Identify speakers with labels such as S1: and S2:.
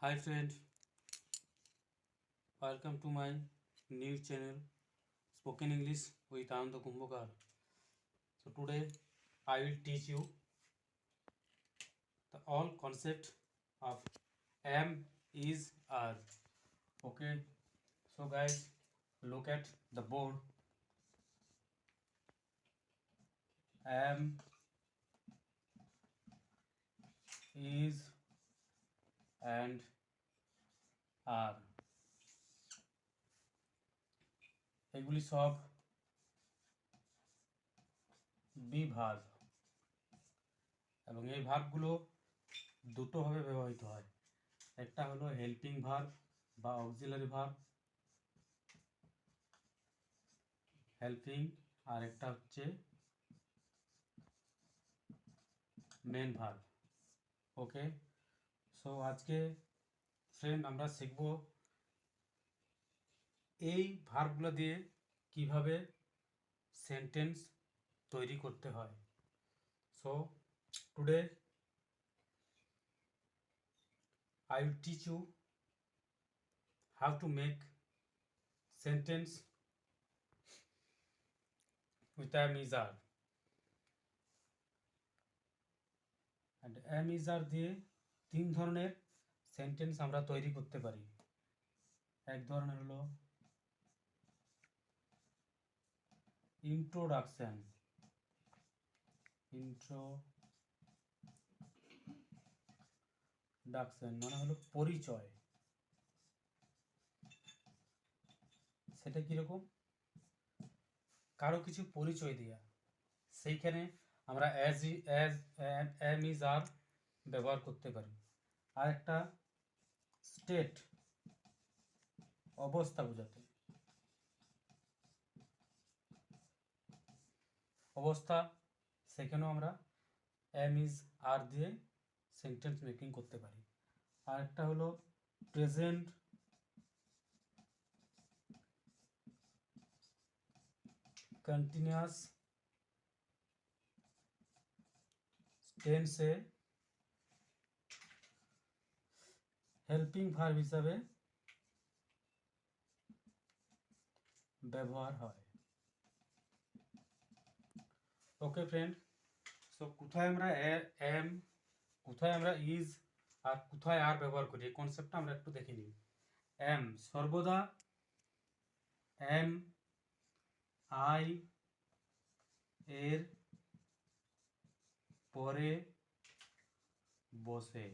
S1: Hi friend, welcome to my new channel Spoken English with Anand Kumbhakar. So today I will teach you the all concept of am, is, are. Okay, so guys, look at the board. Am, is, and are. এগুলি সব be verb এবং এই ভার্বগুলো দুটোভাবে ব্যবহৃত হয়। একটা হলো helping verb বা auxiliary verb, helping, আর একটা হচ্ছে মেন ভার্ব। ওকে, সো আজকে ফ্রেন্ড আমরা শিখব এই ভার্বগুলো দিয়ে কিভাবে সেন্টেন্স তৈরি করতে হয়। So today I will teach you how to make sentence with am, is, are. and am, is, are দিয়ে তিন ধরনের সেন্টেন্স আমরা তৈরি করতে পারি। এক ধরনের হলো ইন্ট্রোডাকশন, মানে হলো পরিচয়। সেটা কিরকম? কারো কিছু পরিচয় দেয়া, সেইখানে আমরা am, is, are ব্যবহার করতে পারি। আর একটা স্টেট, অবস্থা বোঝাতে, অবস্থা, সেখানেও আমরা am, is, are দিয়ে সেন্টেন্স মেকিং করতে পারি। আর একটা হলো প্রেজেন্ট কন্টিনিউয়াস টেন্সে হেল্পিং ভার্ব হিসাবে ব্যবহার হয়। ওকে ফ্রেন্ড, সো কোথায় আমরা এম, কোথায় আমরা ইজ, আর কোথায় আর ব্যবহার করি, এই কনসেপ্টটা আমরা একটু দেখে নিই। এম সর্বদা এম আই এর পরে বসে।